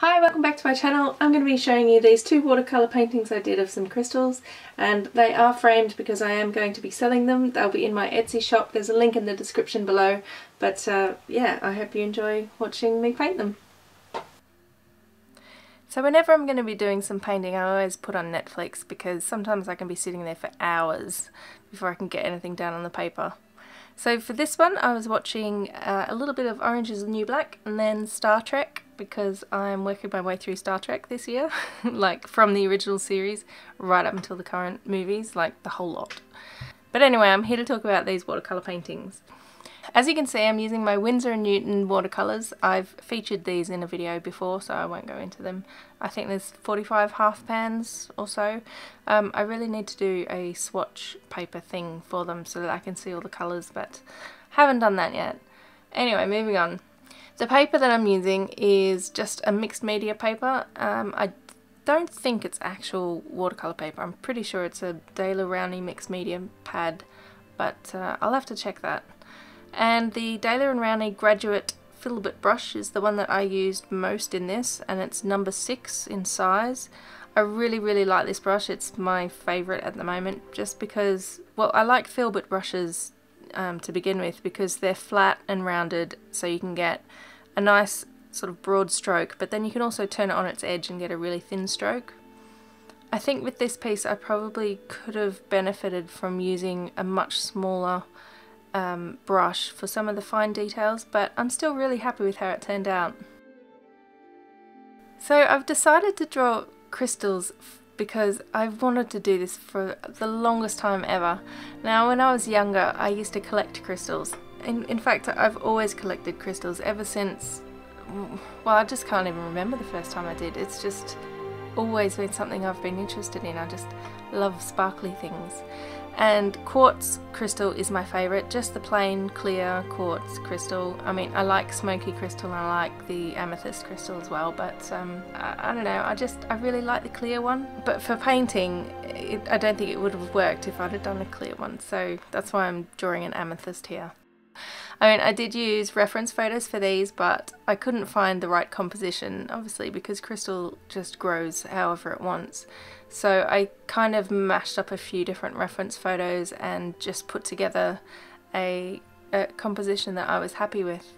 Hi, welcome back to my channel. I'm going to be showing you these two watercolour paintings I did of some crystals, and they are framed because I am going to be selling them. They'll be in my Etsy shop. There's a link in the description below, but yeah, I hope you enjoy watching me paint them. So whenever I'm going to be doing some painting, I always put on Netflix because sometimes I can be sitting there for hours before I can get anything down on the paper. So for this one I was watching a little bit of Orange is the New Black and then Star Trek, because I'm working my way through Star Trek this year, like from the original series right up until the current movies, like the whole lot. But anyway, I'm here to talk about these watercolour paintings. As you can see, I'm using my Winsor & Newton watercolours. I've featured these in a video before, so I won't go into them. I think there's 45 half pans or so. I really need to do a swatch paper thing for them so that I can see all the colours, but haven't done that yet. Anyway, moving on. The paper that I'm using is just a mixed media paper. I don't think it's actual watercolour paper. I'm pretty sure it's a Daler-Rowney mixed media pad, but I'll have to check that. And the Daler-Rowney Graduate Filbert brush is the one that I used most in this, and it's number 6 in size. I really like this brush. It's my favourite at the moment, just because, well, I like filbert brushes to begin with because they're flat and rounded, so you can get a nice sort of broad stroke, but then you can also turn it on its edge and get a really thin stroke. I think with this piece I probably could have benefited from using a much smaller brush for some of the fine details, but I'm still really happy with how it turned out. So I've decided to draw crystals because I've wanted to do this for the longest time ever. Now, when I was younger I used to collect crystals. In fact, I've always collected crystals ever since, well, I just can't even remember the first time I did. It's just always been something I've been interested in. I just love sparkly things. And quartz crystal is my favourite, just the plain clear quartz crystal. I mean, I like smoky crystal and I like the amethyst crystal as well, but I don't know, I really like the clear one. But for painting, I don't think it would have worked if I'd have done a clear one, so that's why I'm drawing an amethyst here. I mean, I did use reference photos for these, but I couldn't find the right composition, obviously, because crystal just grows however it wants. So I kind of mashed up a few different reference photos and just put together a composition that I was happy with.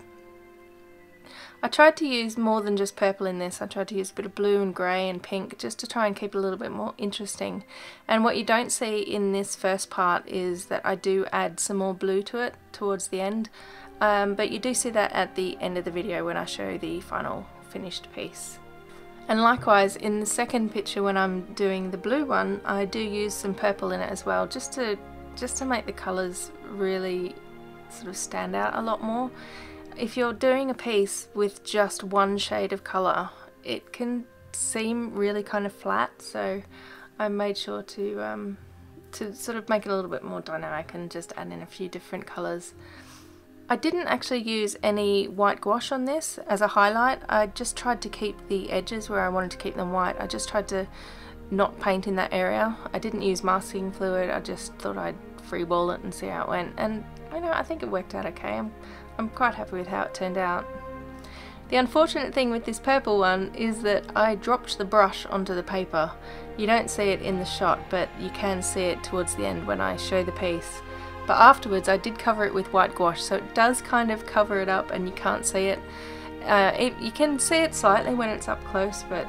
I tried to use more than just purple in this. I tried to use a bit of blue and grey and pink just to try and keep it a little bit more interesting. And what you don't see in this first part is that I do add some more blue to it towards the end, but you do see that at the end of the video when I show the final finished piece. And likewise, in the second picture when I'm doing the blue one, I do use some purple in it as well, just to make the colours really sort of stand out a lot more. If you're doing a piece with just one shade of colour, it can seem really kind of flat, so I made sure to sort of make it a little bit more dynamic and just add in a few different colours. I didn't actually use any white gouache on this as a highlight. I just tried to keep the edges where I wanted to keep them white. I just tried to not paint in that area. I didn't use masking fluid. I just thought I'd freeball it and see how it went, and you know, I think it worked out okay. I'm quite happy with how it turned out. The unfortunate thing with this purple one is that I dropped the brush onto the paper. You don't see it in the shot, but you can see it towards the end when I show the piece. But afterwards I did cover it with white gouache, so it does kind of cover it up and you can't see it. You can see it slightly when it's up close, but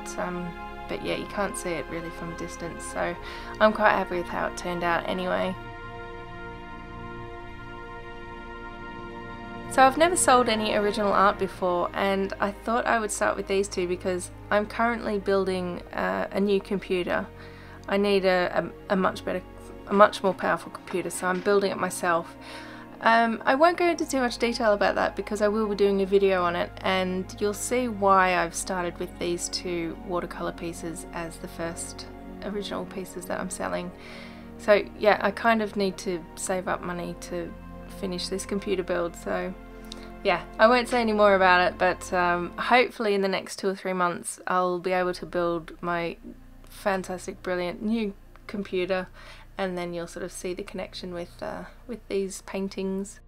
yeah, you can't see it really from a distance, so I'm quite happy with how it turned out anyway. So I've never sold any original art before, and I thought I would start with these two because I'm currently building a new computer. I need a much more powerful computer, so I'm building it myself. I won't go into too much detail about that because I will be doing a video on it, and you'll see why I've started with these two watercolour pieces as the first original pieces that I'm selling. So yeah, I kind of need to save up money to finish this computer build, so yeah, I won't say any more about it, but hopefully in the next 2 or 3 months I'll be able to build my fantastic, brilliant new computer, and then you'll sort of see the connection with these paintings.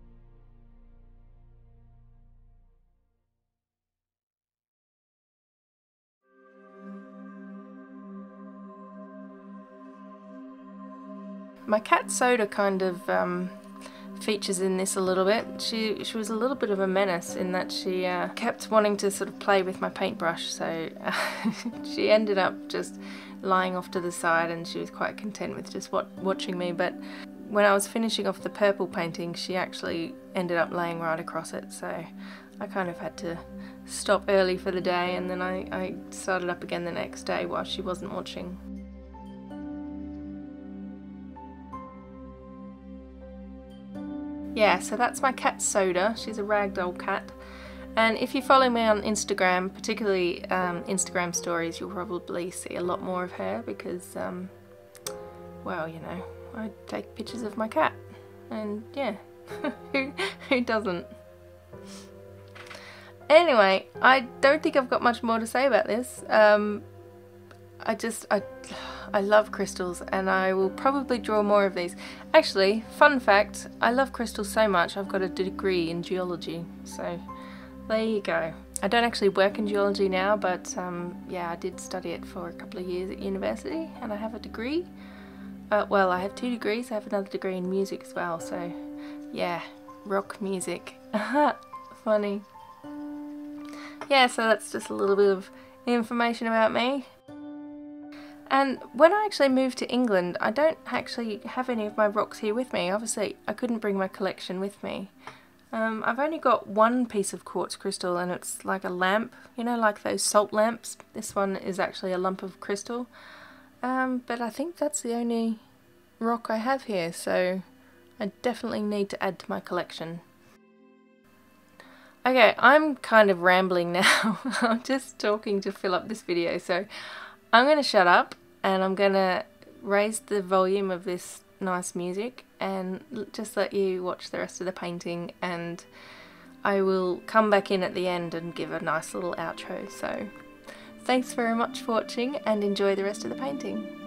My cat Soda kind of features in this a little bit. She was a little bit of a menace in that she kept wanting to sort of play with my paintbrush, so she ended up just lying off to the side, and she was quite content with just watching me. But when I was finishing off the purple painting, she actually ended up laying right across it, so I kind of had to stop early for the day, and then I started up again the next day while she wasn't watching. Yeah, so that's my cat Soda. She's a ragdoll cat. And if you follow me on Instagram, particularly Instagram stories, you'll probably see a lot more of her because, well, you know, I take pictures of my cat. And yeah, who doesn't? Anyway, I don't think I've got much more to say about this. I love crystals, and I will probably draw more of these. Actually, fun fact, I love crystals so much I've got a degree in geology, so there you go. I don't actually work in geology now, but yeah, I did study it for a couple of years at university, and I have a degree. Well, I have 2 degrees. I have another degree in music as well, so yeah, rock music. Funny. Yeah, so that's just a little bit of information about me. And when I actually moved to England, I don't actually have any of my rocks here with me. Obviously, I couldn't bring my collection with me. I've only got one piece of quartz crystal, and it's like a lamp, you know, like those salt lamps. This one is actually a lump of crystal. But I think that's the only rock I have here, so I definitely need to add to my collection. Okay, I'm kind of rambling now. I'm just talking to fill up this video, so I'm going to shut up and I'm going to raise the volume of this nice music and just let you watch the rest of the painting, and I will come back in at the end and give a nice little outro. So thanks very much for watching, and enjoy the rest of the painting.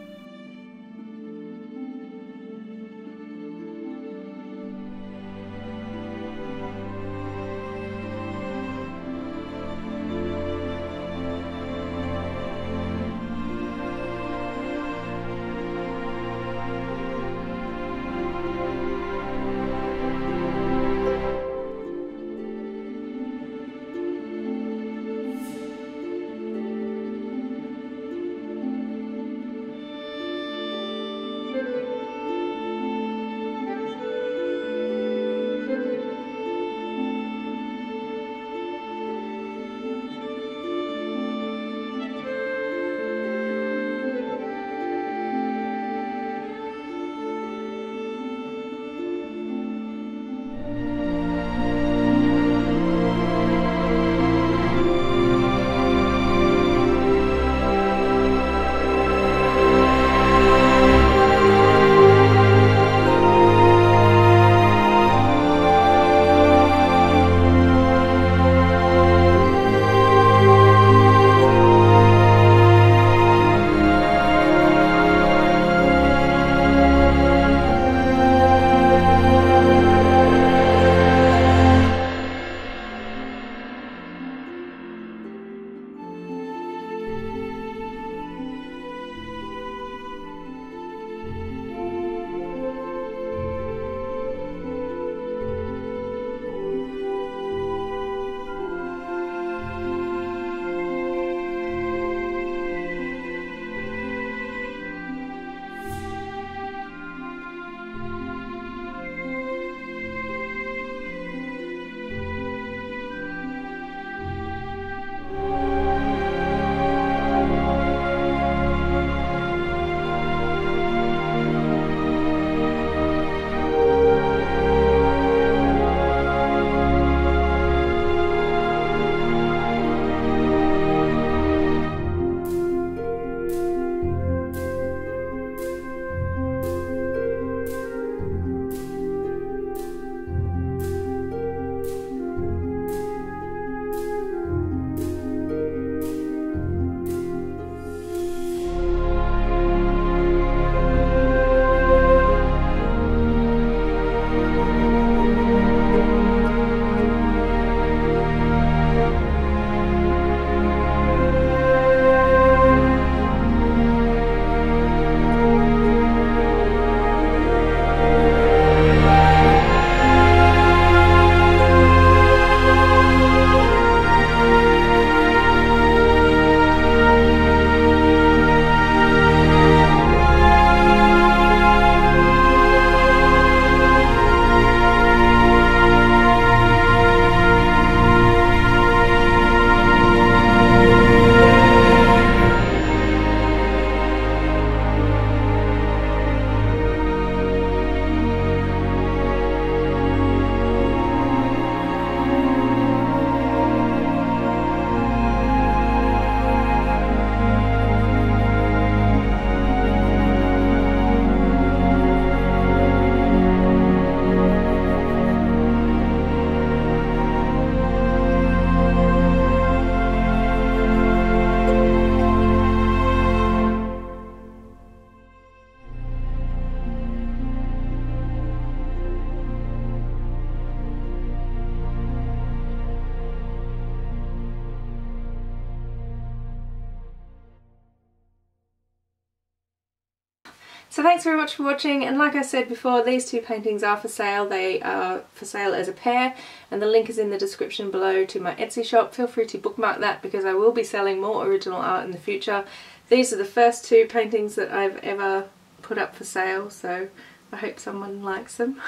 So thanks very much for watching, and like I said before, these two paintings are for sale. They are for sale as a pair, and the link is in the description below to my Etsy shop. Feel free to bookmark that because I will be selling more original art in the future. These are the first two paintings that I've ever put up for sale, so I hope someone likes them.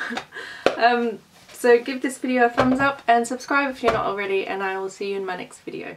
So give this video a thumbs up and subscribe if you're not already, and I will see you in my next video.